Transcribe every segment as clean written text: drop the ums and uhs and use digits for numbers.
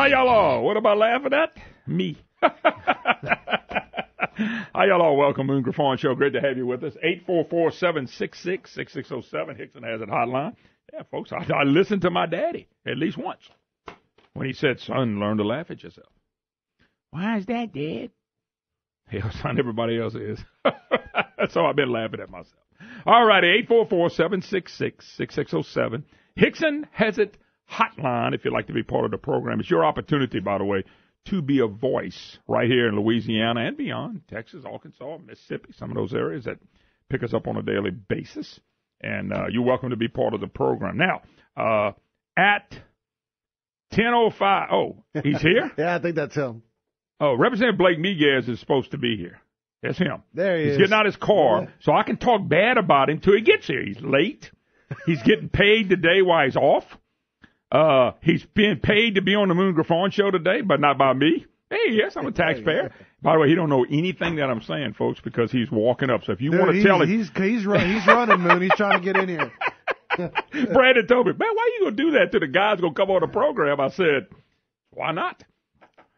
y'all all? What am I laughing at? Me. Hi, y'all all. Welcome, Moon Griffon Show. Great to have you with us. 844-766-6607. Hickson has it hotline. Yeah, folks, I listened to my daddy at least once when he said, son, learn to laugh at yourself. Why is that, Dad? Hell, son, everybody else is. So I've been laughing at myself. All righty, 844-766-6607. Hickson has it hotline if you'd like to be part of the program. It's your opportunity, by the way, to be a voice right here in Louisiana and beyond, Texas, Arkansas, Mississippi, some of those areas that pick us up on a daily basis. And you're welcome to be part of the program. Now, at 10:05, oh, he's here? Yeah, I think that's him. Oh, Representative Blake Miguez is supposed to be here. That's him. There he is. He's getting out his car, so I can talk bad about him till he gets here. He's late. He's getting paid today while he's off. He's being paid to be on the Moon Griffon Show today, but not by me. Hey, yes, I'm a taxpayer. By the way, he don't know anything that I'm saying, folks, because he's walking up. So if you want to tell him, he's running, Moon. He's trying to get in here. Brandon told me, man, why you gonna do that to the guys gonna come on the program? I said, why not?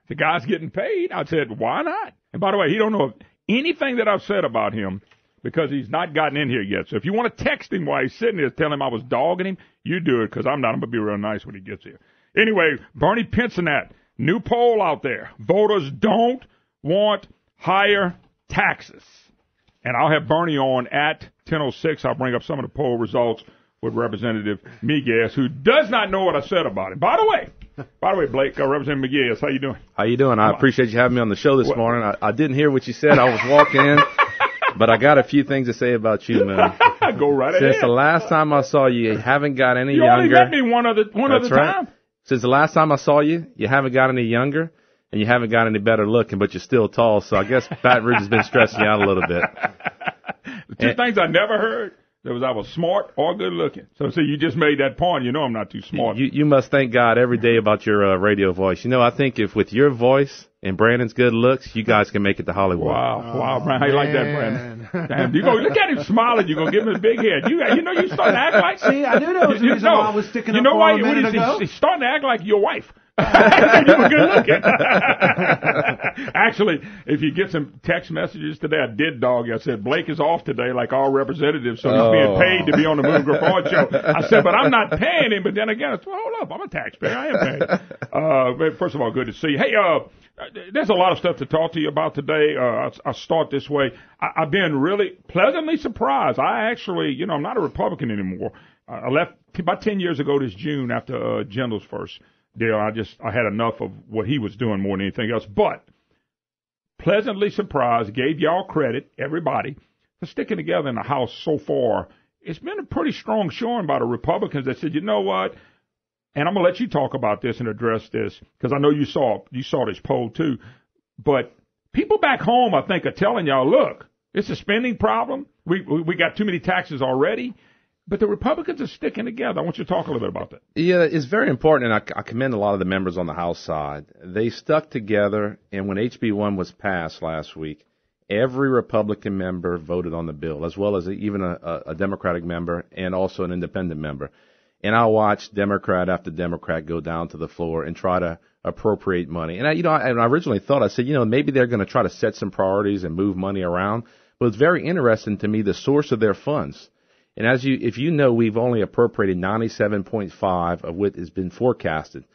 The guy's getting paid. I said, why not? And by the way, he don't know anything that I've said about him because he's not gotten in here yet. So if you want to text him while he's sitting there, tell him I was dogging him, you do it because I'm not. I'm going to be real nice when he gets here. Anyway, Bernie Pincinat, new poll out there. Voters don't want higher taxes. And I'll have Bernie on at 10:06. I'll bring up some of the poll results with Representative Miguez, who does not know what I said about him. By the way, Blake, Representative Miguez, how you doing? How you doing? I appreciate you having me on the show this morning. I didn't hear what you said. I was walking in, but I got a few things to say about you, man. Go right ahead. Since the last time I saw you, you haven't got any younger. You only met me one other time. Since the last time I saw you, you haven't got any younger, and you haven't got any better looking, but you're still tall. So I guess Baton Rouge has been stressing you out a little bit. Two things I never heard. There was I was smart or good looking. So see, you just made that point. You know I'm not too smart. You must thank God every day about your radio voice. You know, I think if with your voice and Brandon's good looks, you guys can make it to Hollywood. Wow, Brandon. How you like that, Brandon? Damn, you go look at him smiling. You're gonna give him a big head. You know you starting to act like. See, I knew that was the reason why I was sticking up for him a minute ago. He's starting to act like your wife. You were good looking. Actually, if you get some text messages today, I did dog you. I said, Blake is off today like all representatives, so he's being paid to be on the Moon Griffon Show. I said, but I'm not paying him. But then again, I said, well, hold up, I'm a taxpayer. I am paying. First of all, good to see you. Hey, there's a lot of stuff to talk to you about today. I'll start this way. I've been really pleasantly surprised. I actually, I'm not a Republican anymore. I left about 10 years ago this June after Jindal's first deal. I had enough of what he was doing more than anything else. But pleasantly surprised, gave y'all credit, everybody, for sticking together in the House so far. It's been a pretty strong showing by the Republicans that said, you know what? And I'm going to let you talk about this and address this because I know you saw this poll too. But people back home, I think, are telling y'all, look, it's a spending problem. We got too many taxes already. But the Republicans are sticking together. I want you to talk a little bit about that. Yeah, it's very important, and I commend a lot of the members on the House side. They stuck together, and when HB1 was passed last week, every Republican member voted on the bill, as well as even a Democratic member and also an independent member. And I watched Democrat after Democrat go down to the floor and try to appropriate money. And I originally thought, I said, maybe they're going to try to set some priorities and move money around. But it's very interesting to me the source of their funds. And if you know, we've only appropriated 97.5 of what has been forecasted.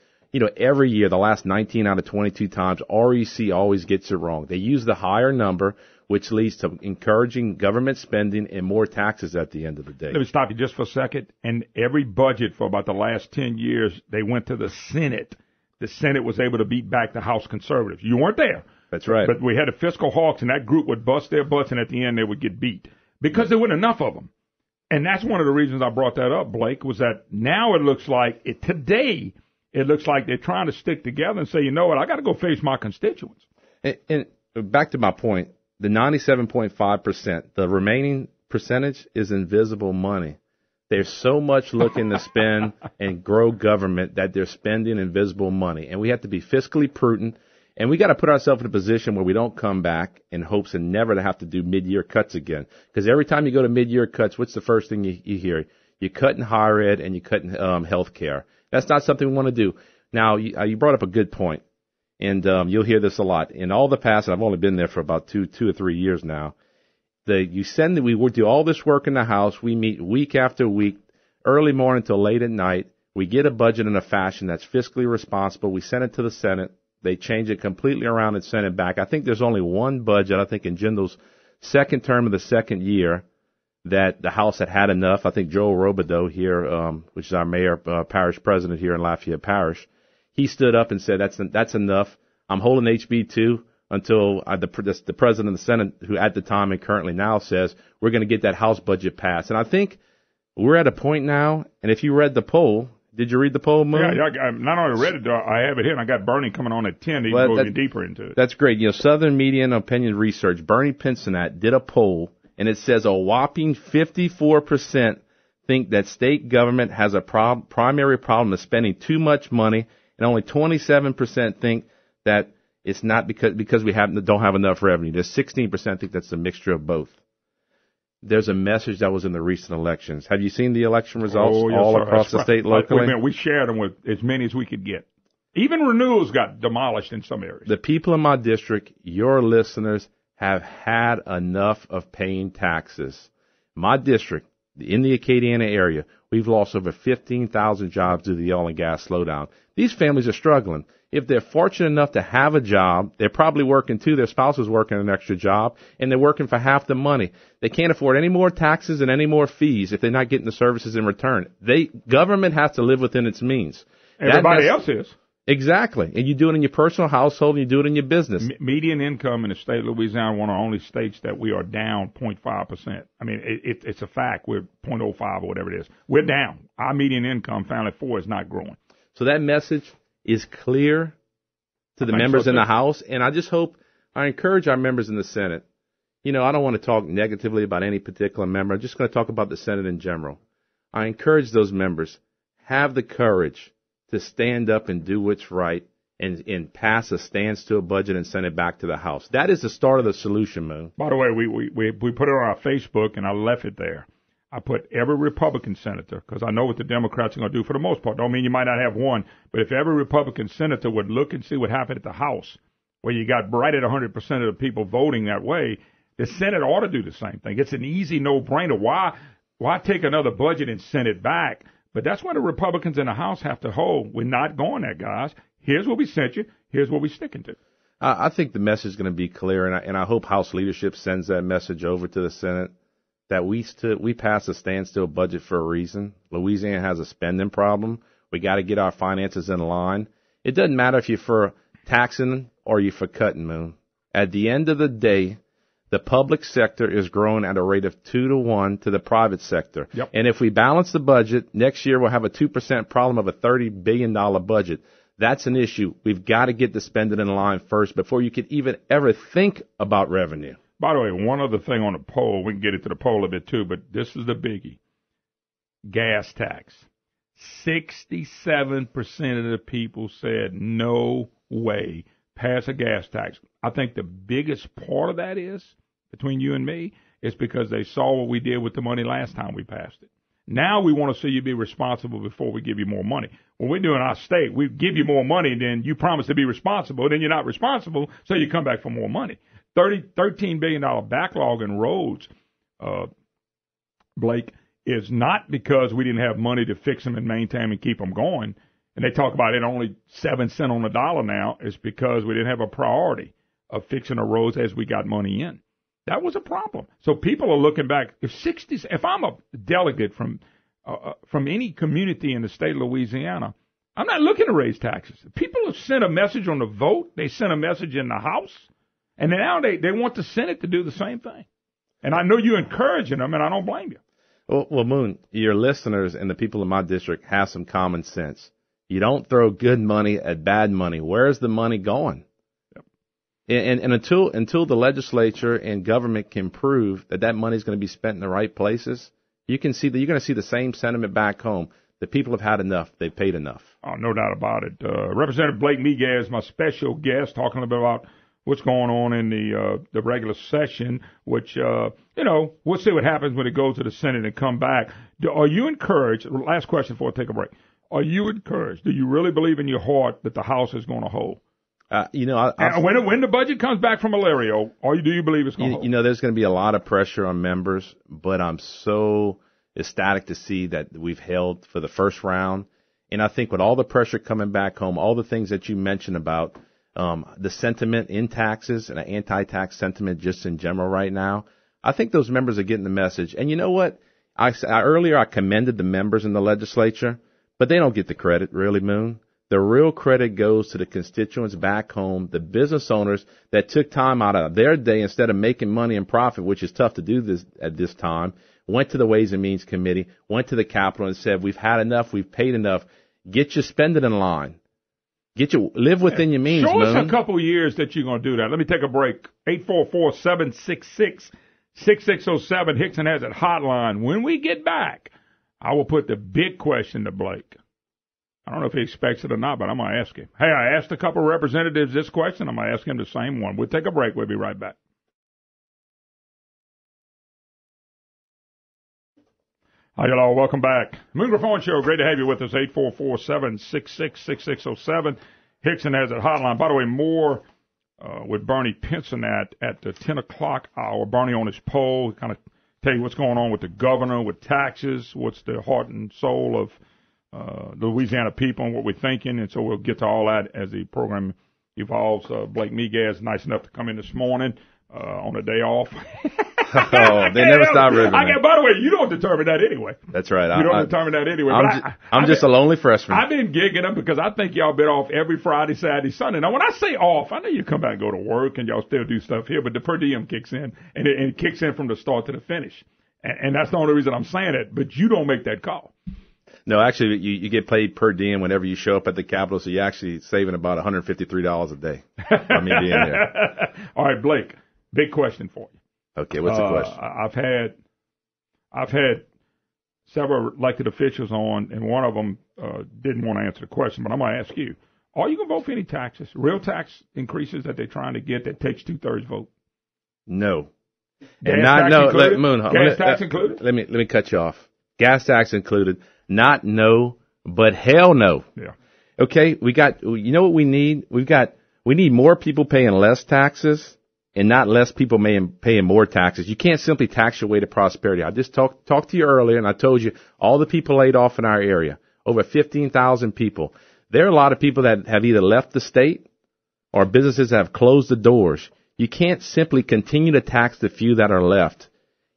Every year, the last 19 out of 22 times, REC always gets it wrong. They use the higher number, which leads to encouraging government spending and more taxes at the end of the day. Let me stop you just for a second. And every budget for about the last 10 years, they went to the Senate. The Senate was able to beat back the House conservatives. You weren't there. That's right. But we had the fiscal hawks, and that group would bust their butts, and at the end, they would get beat because there weren't enough of them. And that's one of the reasons I brought that up, Blake, was that now it looks like today it looks like they're trying to stick together and say, you know what, I got to go face my constituents. And back to my point, the 97.5%, the remaining percentage is invisible money. There's so much looking to spend and grow government that they're spending invisible money. And we have to be fiscally prudent. And we got to put ourselves in a position where we don't come back in hopes and never to have to do mid-year cuts again. Because every time you go to mid-year cuts, what's the first thing you hear? You cut in higher ed and you cut in health care. That's not something we want to do. Now, you brought up a good point, and you'll hear this a lot. In all the past, and I've only been there for about two or 3 years now, we would do all this work in the House. We meet week after week, early morning till late at night. We get a budget in a fashion that's fiscally responsible. We send it to the Senate. They change it completely around and send it back. I think there's only one budget, I think, in Jindal's second term of the second year that the House had enough. I think Joel Robideau here, which is our mayor, parish president here in Lafayette Parish, he stood up and said, that's enough. I'm holding HB 2 until the president of the Senate, who at the time and currently now says, we're going to get that House budget passed. And I think we're at a point now, and if you read the poll, did you read the poll, Moon? Yeah, I not only read it, I have it here, and I got Bernie coming on at 10 to go even deeper into it. That's great. Southern Media and Opinion Research, Bernie Pincinat did a poll, and it says a whopping 54% think that state government has a primary problem of spending too much money, and only 27% think that it's not because we don't have enough revenue. There's 16% think that's a mixture of both. There's a message that was in the recent elections. Have you seen the election results across the state locally? We shared them with as many as we could get. Even renewals got demolished in some areas. The people in my district, your listeners, have had enough of paying taxes. My district, in the Acadiana area, we've lost over 15,000 jobs due to the oil and gas slowdown. These families are struggling. If they're fortunate enough to have a job, they're probably working too. Their spouse is working an extra job, and they're working for half the money. They can't afford any more taxes and any more fees if they're not getting the services in return. Government has to live within its means. Everybody else is. Exactly. And you do it in your personal household, and you do it in your business. Median income in the state of Louisiana, one of the only states that we are down 0.5%. I mean, it's a fact. We're 0.05 or whatever it is. We're down. Our median income, family of four, is not growing. So that message is clear to the members in the House, and I encourage our members in the Senate. I don't want to talk negatively about any particular member. I'm just going to talk about the Senate in general. I encourage those members, have the courage to stand up and do what's right and pass a standstill budget and send it back to the House. That is the start of the solution, Moon. By the way, we put it on our Facebook, and I left it there. I put every Republican senator, because I know what the Democrats are going to do for the most part. Don't mean you might not have one, but if every Republican senator would look and see what happened at the House, where you got right at 100% of the people voting that way, the Senate ought to do the same thing. It's an easy no-brainer. Why take another budget and send it back? But that's what the Republicans in the House have to hold. We're not going there, guys. Here's what we sent you. Here's what we're sticking to. I think the message is going to be clear, and I hope House leadership sends that message over to the Senate, that we passed a standstill budget for a reason. Louisiana has a spending problem. We got to get our finances in line. It doesn't matter if you're for taxing or you're for cutting, Moon. At the end of the day, the public sector is growing at a rate of 2-to-1 to the private sector. Yep. And if we balance the budget, next year we'll have a 2% problem of a $30 billion budget. That's an issue. We've got to get the spending in line first before you could even ever think about revenue. By the way, one other thing on the poll, we can get into the poll a bit too, but this is the biggie. Gas tax. 67% of the people said no way, pass a gas tax. I think the biggest part of that is, between you and me, is because they saw what we did with the money last time we passed it. Now we want to see you be responsible before we give you more money. When we do in our state, we give you more money, then you promise to be responsible, then you're not responsible, so you come back for more money. $13 billion backlog in roads, Blake, is not because we didn't have money to fix them and maintain them and keep them going. And they talk about it only 7 cents on the dollar now. It's because we didn't have a priority of fixing the roads as we got money in. That was a problem. So people are looking back. If I'm a delegate from any community in the state of Louisiana, I'm not looking to raise taxes. People have sent a message on the vote. They sent a message in the House. And now they want the Senate to do the same thing. And I know you're encouraging them, and I don't blame you. Well, Moon, your listeners and the people in my district have some common sense. You don't throw good money at bad money. Where's the money going? Yep. And until the legislature and government can prove that money is going to be spent in the right places, you're going to see the same sentiment back home. The people have had enough. They've paid enough. Oh, no doubt about it. Representative Blake Miguez, my special guest, talking a bit about what's going on in the regular session, which, we'll see what happens when it goes to the Senate and come back. Are you encouraged, last question before I take a break, are you encouraged? Do you really believe in your heart that the House is going to hold? When the budget comes back from Malario, do you believe it's going to hold? You know, there's going to be a lot of pressure on members, but I'm so ecstatic to see that we've held for the first round. And I think with all the pressure coming back home, all the things that you mentioned about the sentiment in taxes and an anti-tax sentiment just in general right now, I think those members are getting the message. And you know what? Earlier I commended the members in the legislature, but they don't get the credit, really, Moon. The real credit goes to the constituents back home, the business owners that took time out of their day instead of making money and profit, which is tough to do at this time, went to the Ways and Means Committee, went to the Capitol and said, we've had enough, we've paid enough, get your spending in line. Live within your means, Show Moon. us a couple of years that you're going to do that. Let me take a break. 844-766-6607. Hickson has it hotline. When we get back, I will put the big question to Blake. I don't know if he expects it or not, but I'm going to ask him. Hey, I asked a couple of representatives this question. I'm going to ask him the same one. We'll take a break. We'll be right back. Hi, y'all. Welcome back. Moon Griffon Show. Great to have you with us. 844-766-6607. Hickson has it hotline. By the way, more with Bernie Pincinat at the 10 o'clock hour. Bernie on his poll. Kind of tell you what's going on with the governor, with taxes, what's the heart and soul of the Louisiana people and what we're thinking. And so we'll get to all that as the program evolves. Blake Miguez, nice enough to come in this morning on a day off. Oh, they never stop ripping. By the way, you don't determine that anyway. That's right. You don't determine that anyway. I'm just a lonely freshman. I've been gigging them because I think y'all been off every Friday, Saturday, Sunday. Now, when I say off, I know you come back and go to work and y'all still do stuff here, but the per diem kicks in, and it kicks in from the start to the finish. And that's the only reason I'm saying it, but you don't make that call. No, actually, you get paid per diem whenever you show up at the Capitol, so you're actually saving about $153 a day by me being there. All right, Blake, big question for you. Okay, what's the question? I've had several elected officials on, and one of them didn't want to answer the question, but I'm going to ask you. Are you going to vote for any taxes, real tax increases that they're trying to get that takes 2/3 vote? No. Gas tax included? Let me cut you off. Gas tax included. Not no, but hell no. Yeah. Okay, you know what we need? We need more people paying less taxes and not less people paying more taxes. You can't simply tax your way to prosperity. I just talked to you earlier and I told you all the people laid off in our area, over 15,000 people. There are a lot of people that have either left the state or businesses that have closed the doors. You can't simply continue to tax the few that are left.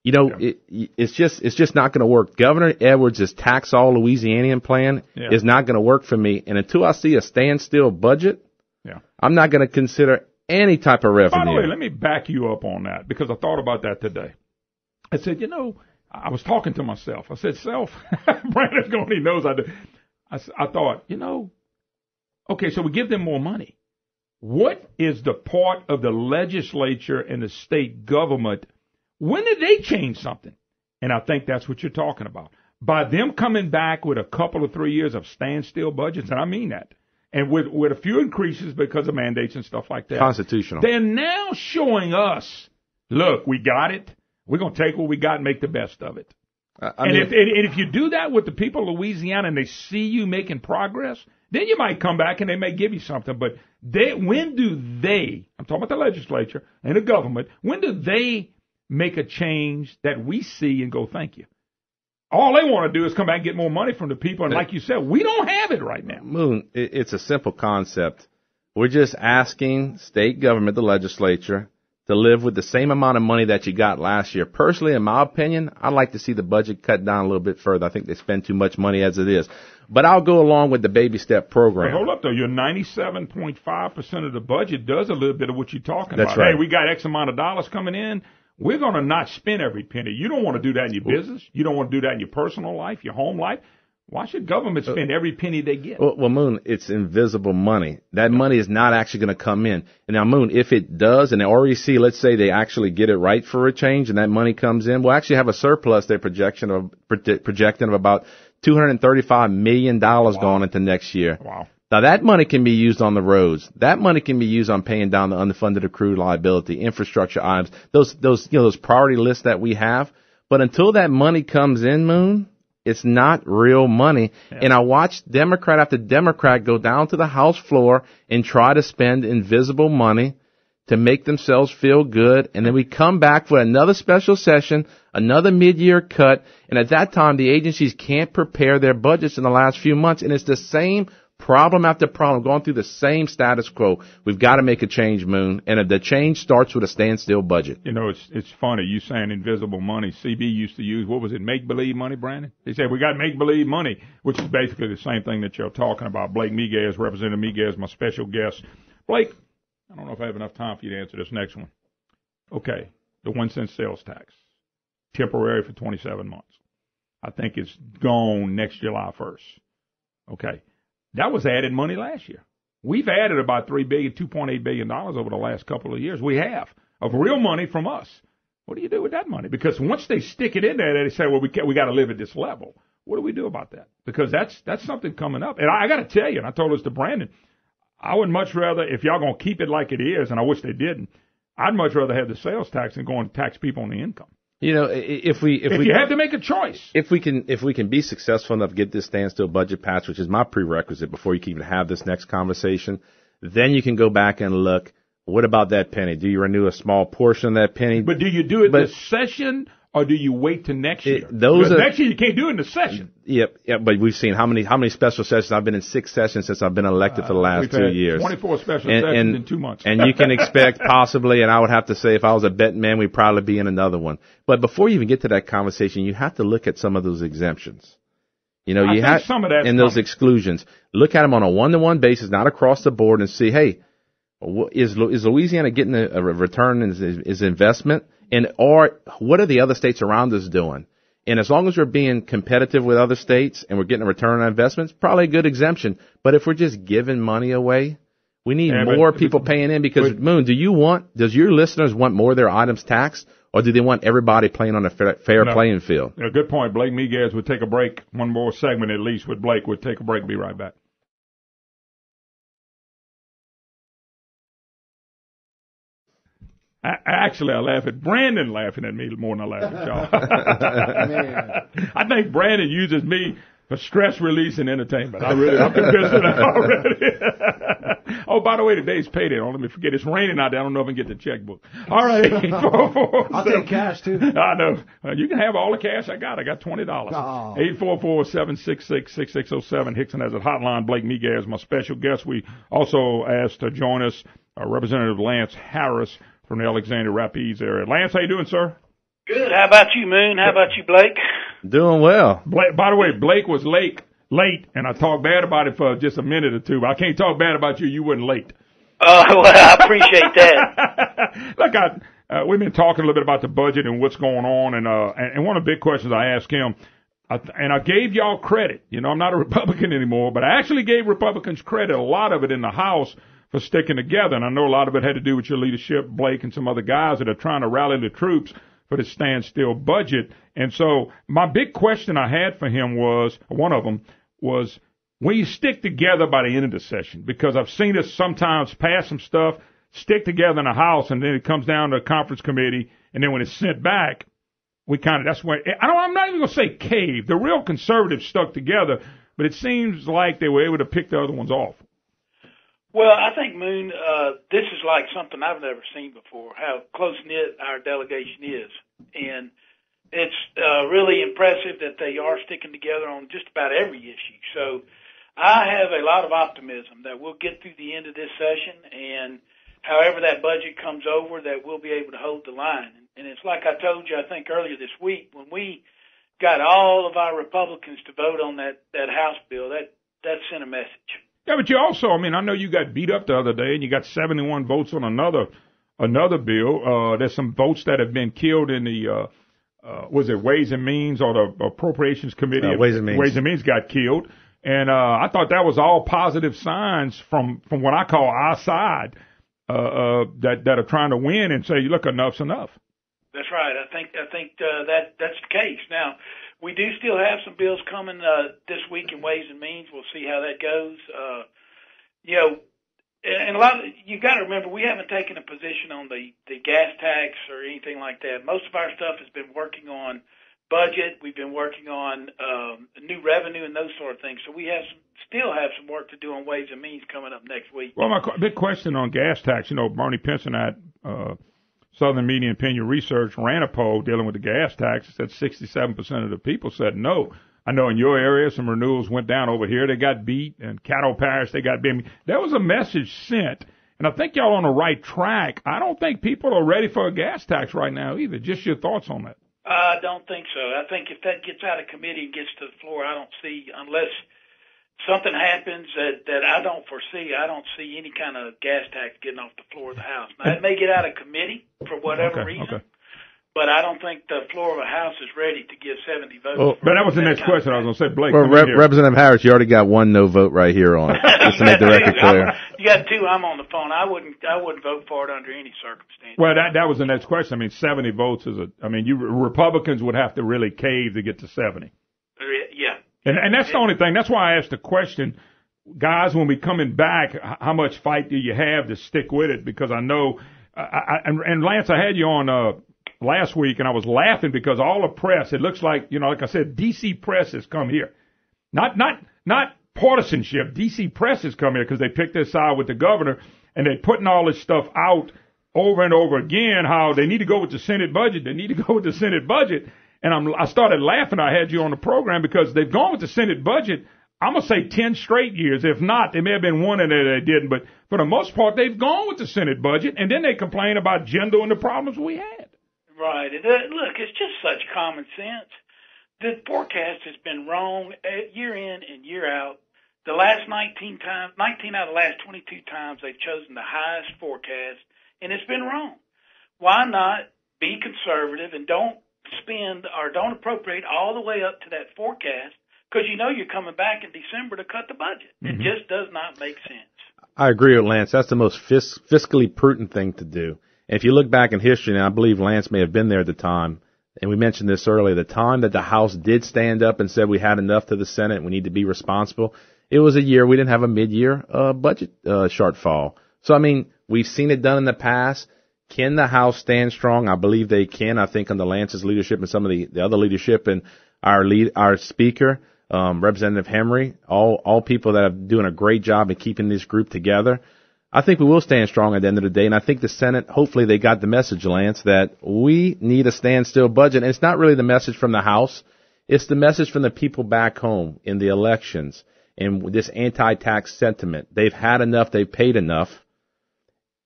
You know, it's just not going to work. Governor Edwards' tax all Louisianian plan is not going to work for me. And until I see a standstill budget, I'm not going to consider any type of revenue. By the way, let me back you up on that because I thought about that today. I said, I was talking to myself. I said, Brandon's going, he knows I do. I thought, okay, so we give them more money. What is the part of the legislature and the state government? When did they change something? And I think that's what you're talking about. By them coming back with a couple of 3 years of standstill budgets, and I mean that, and with a few increases because of mandates and stuff like that. Constitutional. They're now showing us, look, we got it. We're going to take what we got and make the best of it. If you do that with the people of Louisiana and they see you making progress, then you might come back and they may give you something. But when do they, I'm talking about the legislature and the government, when do they make a change that we see and go, thank you? All they want to do is come back and get more money from the people. And like you said, we don't have it right now. Moon, it's a simple concept. We're just asking state government, the legislature, to live with the same amount of money that you got last year. Personally, in my opinion, I'd like to see the budget cut down a little bit further. I think they spend too much money as it is. But I'll go along with the baby step program. But hold up, though. Your 97.5% of the budget does a little bit of what you're talking about. That's right. Hey, we got X amount of dollars coming in. We're going to not spend every penny. You don't want to do that in your business. You don't want to do that in your personal life, your home life. Why should government spend every penny they get? Well, Moon, it's invisible money. That money is not actually going to come in. And now, Moon, if it does, and they already see, let's say they actually get it right for a change and that money comes in, we'll actually have a surplus, they're projecting of about $235 million going into next year. Wow. Now, that money can be used on the roads. That money can be used on paying down the unfunded accrued liability, infrastructure items, those priority lists that we have. But until that money comes in, Moon, It's not real money. Yeah. And I watched Democrat after Democrat go down to the House floor and try to spend invisible money to make themselves feel good. And then we come back for another special session, another mid-year cut. And at that time, the agencies can't prepare their budgets in the last few months. And it's the same problem after problem, going through the same status quo. We've got to make a change, Moon. And the change starts with a standstill budget. You know, it's funny. You saying invisible money. CB used to use, what was it, make-believe money, Brandon? He said, we got make-believe money, which is basically the same thing that you're talking about. Blake Miguez, Representative Miguez, my special guest. Blake, I don't know if I have enough time for you to answer this next one. Okay, the 1 cent sales tax, temporary for 27 months. I think it's gone next July 1st. Okay, that was added money last year. We've added about $2.8 billion over the last couple of years. We have, of real money from us. What do you do with that money? Because once they stick it in there, they say, well, we got to live at this level. What do we do about that? Because that's something coming up. And I got to tell you, and I told this to Brandon, I would much rather, if y'all going to keep it like it is, and I wish they didn't, I'd much rather have the sales tax than go and tax people on the income. You know, if you have to make a choice. If we can be successful enough to get this standstill budget passed, which is my prerequisite before you can even have this next conversation, then you can go back and look, what about that penny? Do you renew a small portion of that penny? But do you do it this session? Or do you wait till next year? Next year you can't do it in the session. Yep. But we've seen how many special sessions. I've been in 6 sessions since I've been elected for the last 2 years. 24 special sessions in 2 months. And you can expect possibly, and I would have to say if I was a betting man, we'd probably be in another one. But before you even get to that conversation, you have to look at some of those exemptions. You know, you have some of that and those exclusions. Look at them on a one-to-one basis, not across the board, and see, hey, is Louisiana getting a return in his investment? Or what are the other states around us doing? And as long as we're being competitive with other states and we're getting a return on investments, probably a good exemption. But if we're just giving money away, we need more people paying in because, Moon, does your listeners want more of their items taxed, or do they want everybody playing on a fair playing field? Yeah, good point. Blake Miguez would take a break. One more segment at least with Blake. We'll take a break. Be right back. Actually, I laugh at Brandon laughing at me more than I laugh at y'all. I think Brandon uses me for stress release and entertainment. I'm convinced of that already. Oh, by the way, today's payday. Don't let me forget. It's raining out there. I don't know if I can get the checkbook. All right. I'll take cash, too. I know. You can have all the cash I got. I got $20. 844-766-6607. Hickson has a hotline. Blake Miguez, my special guest. We also asked to join us Representative Lance Harris from the Alexander Rapids area. Lance, how you doing, sir? Good. How about you, Moon? How about you, Blake? Doing well. By the way, Blake was late, and I talked bad about it for just a minute or two. But I can't talk bad about you. You weren't late. Well, I appreciate that. Look, we've been talking a little bit about the budget and what's going on, and one of the big questions I asked him, and I gave y'all credit. You know, I'm not a Republican anymore, but I actually gave Republicans credit, a lot of it in the House, for sticking together. And I know a lot of it had to do with your leadership, Blake, and some other guys that are trying to rally the troops for the standstill budget. And so my big question I had for him one of them was, will you stick together by the end of the session? Because I've seen us sometimes pass some stuff, stick together in the House, and then it comes down to a conference committee, and then when it's sent back, that's where, I'm not even going to say cave. The real conservatives stuck together, but it seems like they were able to pick the other ones off. Well, I think, Moon, this is like something I've never seen before, how close-knit our delegation is. And it's really impressive that they are sticking together on just about every issue. So I have a lot of optimism that we'll get through the end of this session, and however that budget comes over, that we'll be able to hold the line. And it's like I told you, I think, earlier this week, when we got all of our Republicans to vote on that House bill, that sent a message. Yeah, but you also, I know you got beat up the other day, and you got 71 votes on another bill. There's some votes that have been killed in the, was it Ways and Means or the Appropriations Committee? Ways and Means. Ways and Means got killed. And I thought that was all positive signs from what I call our side that are trying to win and say, look, enough's enough. That's right. I think that's the case. Now, we do still have some bills coming this week in Ways and Means. We'll see how that goes. And you got to remember, we haven't taken a position on the gas tax or anything like that. Most of our stuff has been working on budget. We've been working on new revenue and those sort of things. So we still have some work to do on Ways and Means coming up next week. Well, my big question on gas tax, Bernie Pinson at Southern Media and Opinion Research ran a poll dealing with the gas tax. It said 67% of the people said no. I know in your area some renewals went down over here. They got beat, and Caddo Parish, they got beat. There was a message sent, and I think y'all on the right track. I don't think people are ready for a gas tax right now either. Just your thoughts on that. I don't think so. I think if that gets out of committee and gets to the floor, I don't see, unless something happens that I don't foresee, I don't see any kind of gas tax getting off the floor of the House. Now, it may get out of committee for whatever reason, but I don't think the floor of the House is ready to give 70 votes. Well, but that was the next question I was going to say, Blake. Well, Representative Harris, you already got one no vote right here on it, just to make the record clear. You got two. I'm on the phone. I wouldn't vote for it under any circumstance. Well, that was the next question. I mean, 70 votes you Republicans would have to really cave to get to 70. Yeah. And that's the only thing. That's why I asked the question, guys, when we coming back, how much fight do you have to stick with it? Because I know, and Lance, I had you on last week, and I was laughing because all the press, it looks like, like I said, D.C. press has come here. Not partisanship. D.C. press has come here because they picked their side with the governor, and they're putting all this stuff out over and over again, how they need to go with the Senate budget. They need to go with the Senate budget. And I started laughing. I had you on the program because they've gone with the Senate budget, I'm going to say 10 straight years. If not, there may have been one in there they didn't. But for the most part, they've gone with the Senate budget, and then they complain about gender and the problems we had. Right. Look, it's just such common sense. The forecast has been wrong year in and year out. The last 19 out of the last 22 times they've chosen the highest forecast, and it's been wrong. Why not be conservative and don't spend or don't appropriate all the way up to that forecast, because you're coming back in December to cut the budget. Mm-hmm. It just does not make sense. I agree with Lance. That's the most fiscally prudent thing to do. And if you look back in history, and I believe Lance may have been there at the time, and we mentioned this earlier, the time that the House did stand up and said we had enough to the Senate, we need to be responsible, it was a year we didn't have a mid-year budget shortfall. So, we've seen it done in the past. Can the House stand strong? I believe they can. I think under Lance's leadership and some of the other leadership and our speaker, Representative Henry, all people that are doing a great job in keeping this group together. I think we will stand strong at the end of the day, and I think the Senate, hopefully they got the message, Lance, that we need a standstill budget. And it's not really the message from the House. It's the message from the people back home in the elections and this anti-tax sentiment. They've had enough. They've paid enough.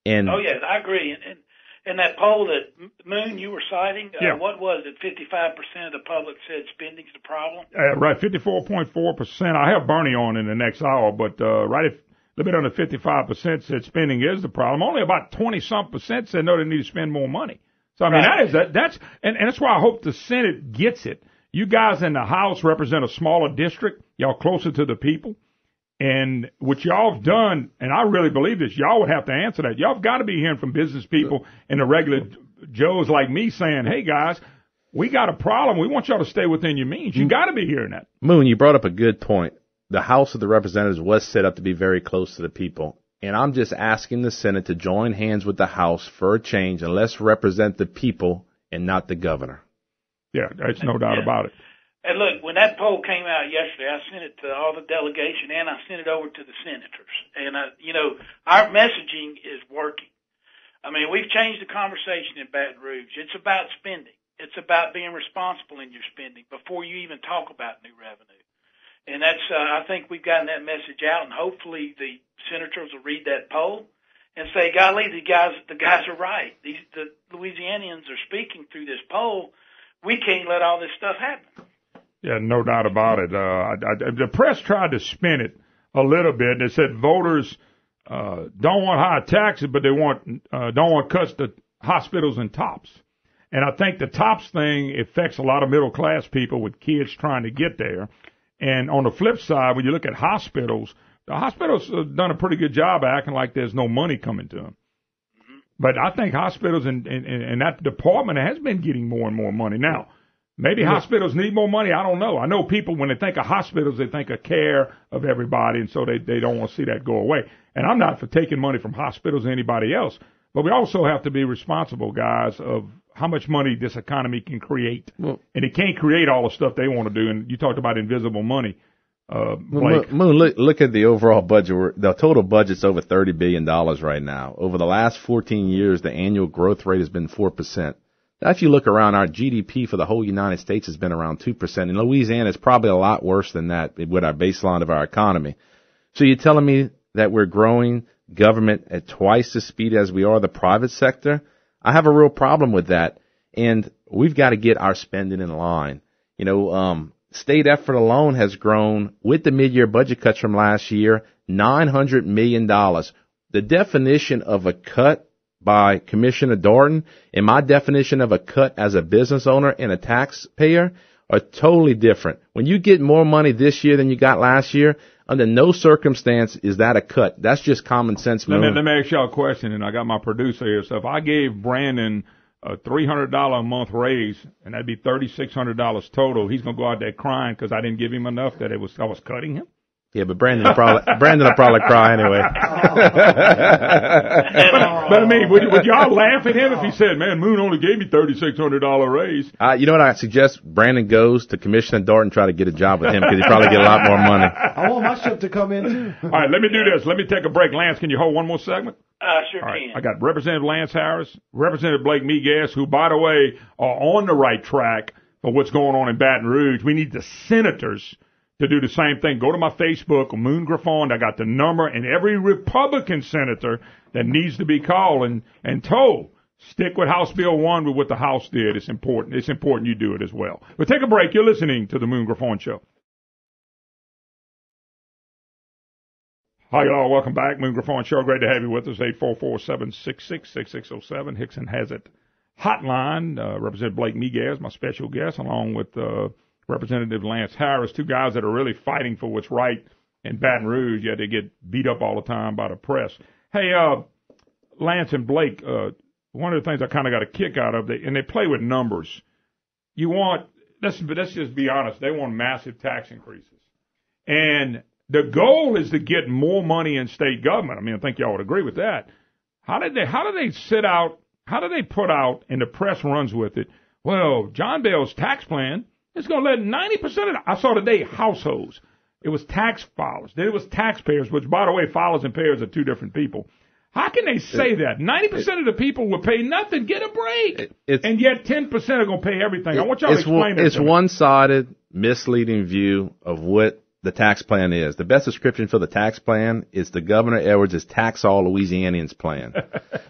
And oh, yes, I agree. And that poll that, Moon, you were citing, what was it? 55% of the public said spending's the problem? Right, 54.4%. I have Bernie on in the next hour, but right at a little bit under 55% said spending is the problem. Only about 20-some% said no, they need to spend more money. So, that's why I hope the Senate gets it. You guys in the House represent a smaller district. Y'all closer to the people. And what y'all have done, and I really believe this, y'all would have to answer that. Y'all have got to be hearing from business people and the regular Joes like me saying, hey, guys, we got a problem. We want y'all to stay within your means. You got to be hearing that. Moon, you brought up a good point. The House of the Representatives was set up to be very close to the people. And I'm just asking the Senate to join hands with the House for a change, and let's represent the people and not the governor. Yeah, there's no doubt about it. And look, when that poll came out yesterday, I sent it to all the delegation and I sent it over to the senators. And, our messaging is working. We've changed the conversation in Baton Rouge. It's about spending. It's about being responsible in your spending before you even talk about new revenue. And that's, I think we've gotten that message out, and hopefully the senators will read that poll and say, golly, the guys are right. The Louisianians are speaking through this poll. We can't let all this stuff happen. Yeah, no doubt about it. The press tried to spin it a little bit. They said voters don't want high taxes, but they don't want cuts to hospitals and TOPS. And I think the TOPS thing affects a lot of middle class people with kids trying to get there. And on the flip side, when you look at hospitals, the hospitals have done a pretty good job of acting like there's no money coming to them. Mm-hmm. But I think hospitals and that department has been getting more and more money. Now, maybe hospitals need more money. I don't know. I know people, when they think of hospitals, they think of care of everybody, and so they don't want to see that go away. And I'm not for taking money from hospitals or anybody else. But we also have to be responsible, guys, of how much money this economy can create. Well, and it can't create all the stuff they want to do. And you talked about invisible money. Blake. Moon, look at the overall budget. The total budget's over $30 billion right now. Over the last 14 years, the annual growth rate has been 4%. Now, if you look around, our GDP for the whole United States has been around 2%. In Louisiana, it's probably a lot worse than that with our baseline of our economy. So you're telling me that we're growing government at twice the speed as we are the private sector? I have a real problem with that. And we've got to get our spending in line. State effort alone has grown with the mid-year budget cuts from last year, $900 million. The definition of a cut by Commissioner Darden and my definition of a cut as a business owner and a taxpayer are totally different. When you get more money this year than you got last year, under no circumstance is that a cut. That's just common sense. Let me ask y'all a question, and I got my producer here. So if I gave Brandon a $300 a month raise, and that'd be $3,600 total, he's gonna go out there crying because I didn't give him enough that I was cutting him. Yeah, but Brandon will probably cry anyway. but I mean, would y'all laugh at him if he said, "Man, Moon only gave me $3,600 raise"? You know what? I suggest Brandon goes to Commissioner Darden and try to get a job with him because he'd probably get a lot more money. I want my ship to come in too. All right, let me do this. Let me take a break. Lance, can you hold one more segment? Sure can. I got Representative Lance Harris, Representative Blake Miguez, who, by the way, are on the right track for what's going on in Baton Rouge. We need the senators to do the same thing. Go to my Facebook, Moon Griffon. I got the number, and every Republican senator that needs to be called and told, stick with House Bill 1 with what the House did. It's important. It's important you do it as well. But take a break. You're listening to the Moon Griffon Show. Hi, y'all. Welcome back. Moon Griffon Show. Great to have you with us. 844-766-6607. Hickson has it. Hotline. Representative Blake Miguez, my special guest, along with Representative Lance Harris, two guys that are really fighting for what's right in Baton Rouge, yet they get beat up all the time by the press. Hey, Lance and Blake, one of the things I kind of got a kick out of, and they play with numbers. Let's just be honest, they want massive tax increases. And the goal is to get more money in state government. I mean, I think y'all would agree with that. How do they put out, and the press runs with it, well, John Bell's tax plan, it's going to let 90% I saw today households. It was tax filers. Then it was taxpayers, which, by the way, filers and payers are two different people. How can they say that? 90% of the people will pay nothing, get a break. And yet 10% are going to pay everything. I want y'all to explain that. It's one-sided, misleading view of what the tax plan is. The best description for the tax plan is the Governor Edwards' Tax All Louisianians plan.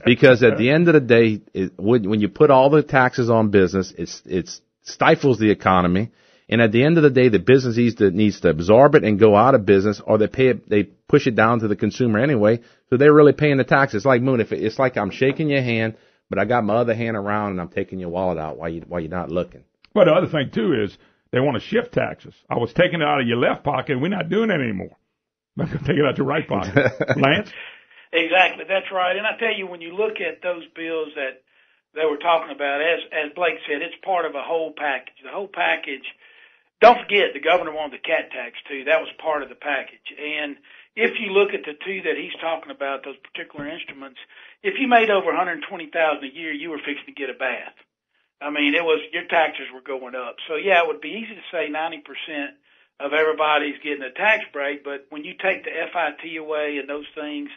Because at the end of the day, when you put all the taxes on business, it stifles the economy. And at the end of the day, the business needs to absorb it and go out of business, or they push it down to the consumer anyway. So they're really paying the taxes. It's like, Moon, it's like I'm shaking your hand, but I got my other hand around and I'm taking your wallet out while you're not looking. But the other thing too is they want to shift taxes. I was taking it out of your left pocket, and we're not doing that anymore. I'm going to take it out your right pocket. Lance? Exactly, that's right. And I tell you, when you look at those bills that they were talking about, as Blake said, it's part of a whole package. The whole package. Don't forget, the governor wanted the cat tax, too. That was part of the package. And if you look at the two that he's talking about, those particular instruments, if you made over $120,000 a year, you were fixing to get a bath. I mean, your taxes were going up. So, yeah, it would be easy to say 90% of everybody's getting a tax break, but when you take the FIT away and those things,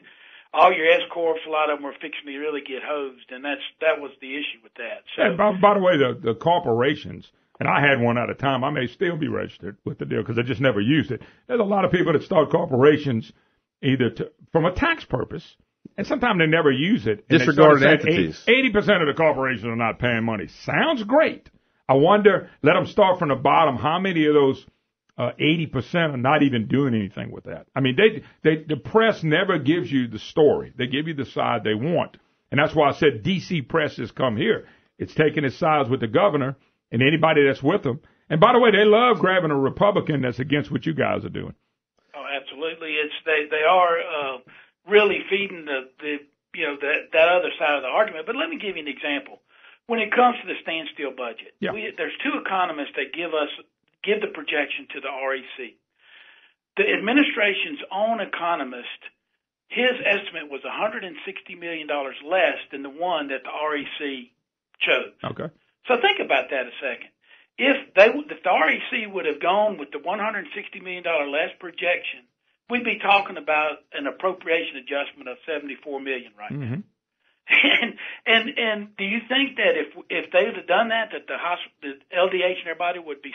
all your S-corps, a lot of them are fixing to really get hosed, and that was the issue with that. So, and by the way, the corporations, and I had one at a time. I may still be registered with the deal because I just never used it. There's a lot of people that start corporations either from a tax purpose, and sometimes they never use it. Disregarded entities. 80% of the corporations are not paying money. Sounds great. I wonder, let them start from the bottom, how many of those 80% are not even doing anything with that? I mean, the press never gives you the story. They give you the side they want. And that's why I said D.C. press has come here. It's taking its sides with the governor and anybody that's with them. And by the way, they love grabbing a Republican that's against what you guys are doing. Oh, absolutely. They are really feeding that other side of the argument. But let me give you an example. When it comes to the standstill budget, there's two economists that give the projection to the REC. The administration's own economist, his estimate was $160 million less than the one that the REC chose. Okay. So think about that a second. If the REC would have gone with the $160 million less projection, we'd be talking about an appropriation adjustment of $74 million right now. And do you think that if they would have done that, the LDH and everybody would be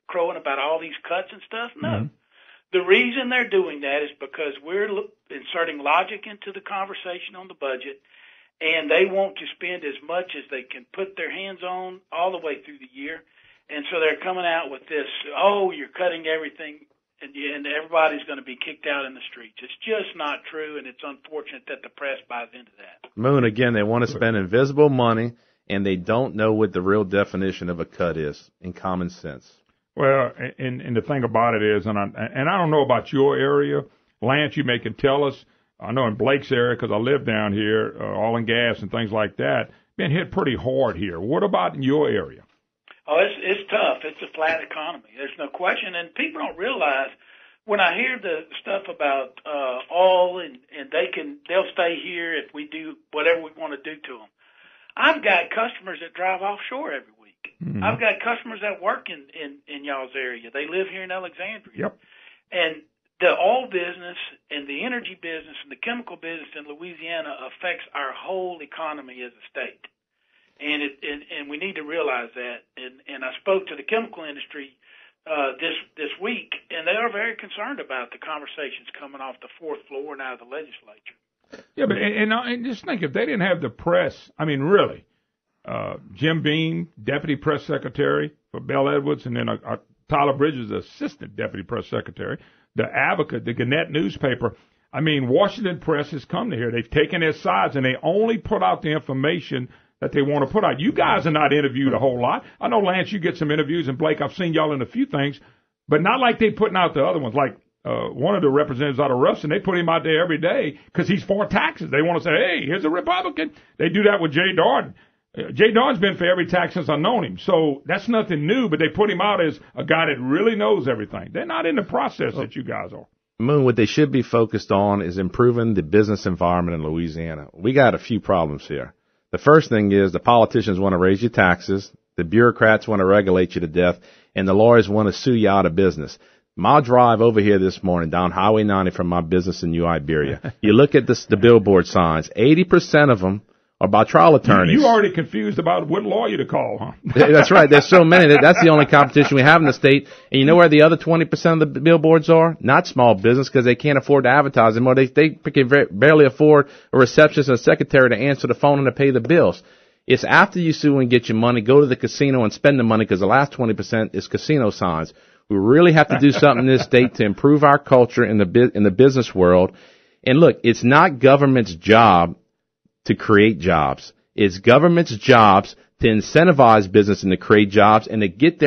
crowing about all these cuts and stuff? No. The reason they're doing that is because we're inserting logic into the conversation on the budget, and they want to spend as much as they can put their hands on all the way through the year. And so they're coming out with this, you're cutting everything, and everybody's going to be kicked out in the streets. It's just not true, and it's unfortunate that the press buys into that. Moon, again, they want to spend invisible money, and they don't know what the real definition of a cut is in common sense. Well, and the thing about it is, and I don't know about your area, Lance, you may can tell us. I know in Blake's area, because I live down here, oil and gas and things like that, been hit pretty hard here. What about in your area? Oh, it's tough. It's a flat economy. There's no question. And people don't realize when I hear the stuff about oil and they'll stay here if we do whatever we want to do to them. I've got customers that drive offshore every week. I've got customers that work in y'all's area. They live here in Alexandria. Yep. And the oil business and the energy business and the chemical business in Louisiana affects our whole economy as a state. And we need to realize that. And I spoke to the chemical industry this week, and they are very concerned about the conversations coming off the fourth floor and out of the legislature. Yeah, but and just think, if they didn't have the press, I mean, really, Jim Beam, Deputy Press Secretary for Bell Edwards, and then Tyler Bridges, Assistant Deputy Press Secretary, the Advocate, the Gannett newspaper. I mean, Washington Press has come to here. They've taken their sides, and they only put out the information that they want to put out. You guys are not interviewed a whole lot. I know, Lance, you get some interviews, and Blake, I've seen y'all in a few things, but not like they putting out the other ones. Like one of the representatives out of Ruston, they put him out there every day because he's for taxes. They want to say, hey, here's a Republican. They do that with Jay Darden. Jay Darden's been for every tax since I've known him, so that's nothing new, but they put him out as a guy that really knows everything. They're not in the process that you guys are. Moon, what they should be focused on is improving the business environment in Louisiana. We got a few problems here. The first thing is the politicians want to raise your taxes, the bureaucrats want to regulate you to death, and the lawyers want to sue you out of business. My drive over here this morning down Highway 90 from my business in New Iberia, you look at the billboard signs, 80% of them are by trial attorneys. You already confused about what lawyer to call, huh? That's right. There's so many. That's the only competition we have in the state. And you know where the other 20% of the billboards are? Not small business, because they can't afford to advertise anymore. They can barely afford a receptionist and a secretary to answer the phone and to pay the bills. It's after you sue and get your money, go to the casino and spend the money, because the last 20% is casino signs. We really have to do something in this state to improve our culture in the business world. And look, it's not government's job to create jobs. It's government's jobs to incentivize business and to create jobs and to get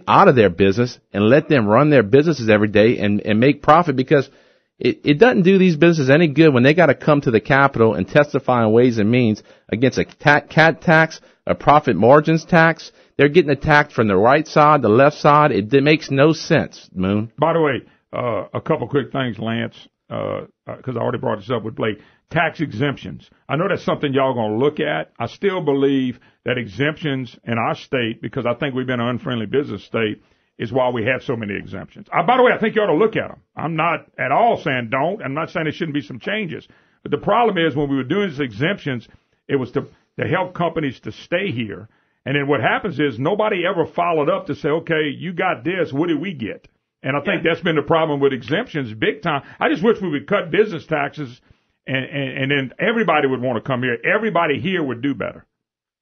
out of their business and let them run their businesses every day and make profit, because it doesn't do these businesses any good when they got to come to the Capitol and testify on Ways and Means against a CAT tax, a profit margins tax. They're getting attacked from the right side, the left side. It makes no sense, Moon. By the way, a couple quick things, Lance, because I already brought this up with Blake. Tax exemptions. I know that's something y'all going to look at. I still believe that exemptions in our state, because I think we've been an unfriendly business state, is why we have so many exemptions. By the way, I think you ought to look at them. I'm not at all saying don't. I'm not saying there shouldn't be some changes. But the problem is, when we were doing these exemptions, it was to help companies to stay here. And then what happens is nobody ever followed up to say, okay, you got this, what did we get? And I think that's been the problem with exemptions big time. I just wish we would cut business taxes and then everybody would want to come here. Everybody here would do better.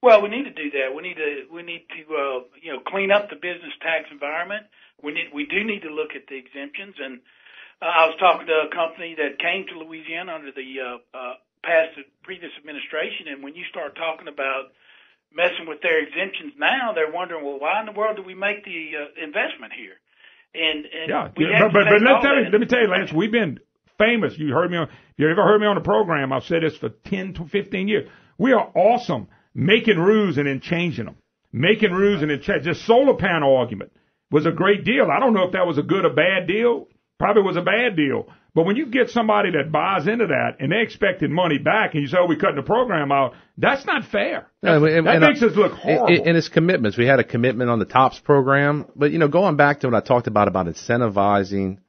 Well, we need to do that. We need to clean up the business tax environment. We do need to look at the exemptions. And I was talking to a company that came to Louisiana under the previous administration, and when you start talking about messing with their exemptions now, they're wondering, well, why in the world did we make the investment here? But let me tell you, Lance, we've been famous. You ever heard me on the program? I've said this for 10 to 15 years. We are awesome making rules and then changing them. Making rules and then changing. This solar panel argument was a great deal. I don't know if that was a good or bad deal. Probably was a bad deal. But when you get somebody that buys into that and they expected money back and you say, oh, we're cutting the program out, that's not fair. That makes us look horrible. And it's commitments. We had a commitment on the TOPS program. But, going back to what I talked about incentivizing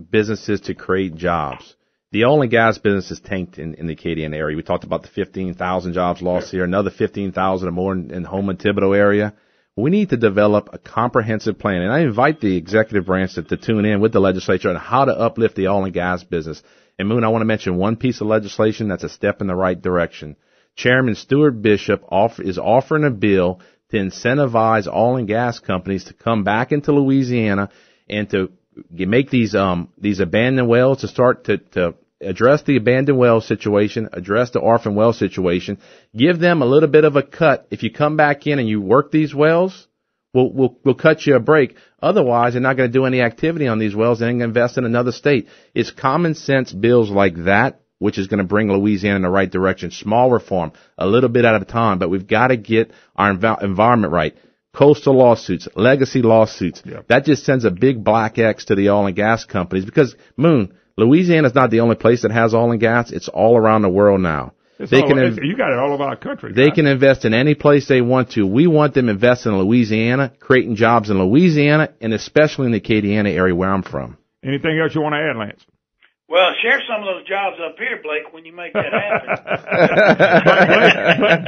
businesses to create jobs. The oil and gas business is tanked in the Acadiana area. We talked about the 15,000 jobs lost here, another 15,000 or more in Houma and Thibodaux area. We need to develop a comprehensive plan. And I invite the executive branch to tune in with the legislature on how to uplift the oil and gas business. And Moon, I want to mention one piece of legislation that's a step in the right direction. Chairman Stuart Bishop is offering a bill to incentivize oil and gas companies to come back into Louisiana and to make these abandoned wells to start to address the abandoned well situation, address the orphan well situation, give them a little bit of a cut. If you come back in and you work these wells, we'll cut you a break. Otherwise, they're not going to do any activity on these wells and then invest in another state. It's common sense bills like that which is going to bring Louisiana in the right direction. Small reform, a little bit at a time, but we've got to get our environment right. Coastal lawsuits, legacy lawsuits. Yep. That just sends a big black X to the oil and gas companies because, Moon, Louisiana's not the only place that has oil and gas. It's all around the world now. You got it all over our country. They can invest in any place they want to. We want them investing in Louisiana, creating jobs in Louisiana, and especially in the Acadiana area where I'm from. Anything else you want to add, Lance? Well, share some of those jobs up here, Blake, when you make that happen.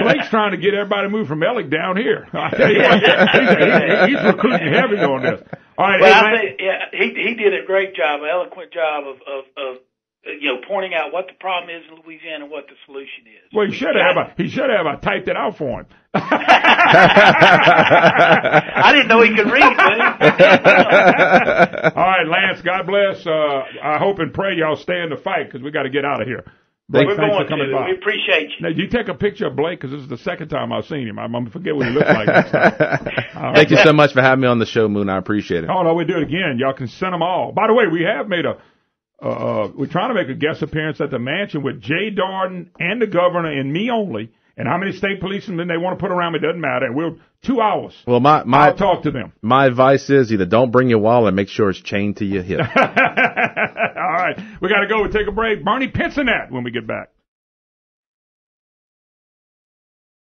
Blake's trying to get everybody to move from Ellick down here. I tell you what, he's recruiting heavy on this. All right, well, he did a great job, an eloquent job of pointing out what the problem is in Louisiana and what the solution is. Well, he should have. I typed it out for him. I didn't know he could read, man. All right, Lance, God bless. I hope and pray y'all stay in the fight because we got to get out of here. Blake, thanks for coming by. We appreciate you. Now, you take a picture of Blake because this is the second time I've seen him. I'm going to forget what he looks like next time. Thank you so much for having me on the show, Moon. I appreciate it. Oh, no, we do it again. Y'all can send them all. By the way, we have made we're trying to make a guest appearance at the mansion with Jay Darden and the governor and me only. And how many state policemen they want to put around me doesn't matter. And we're 2 hours. Well, I'll talk to them. My advice is either don't bring your wallet and make sure it's chained to your hip. All right. We got to go. We'll take a break. Barney Pincinat when we get back.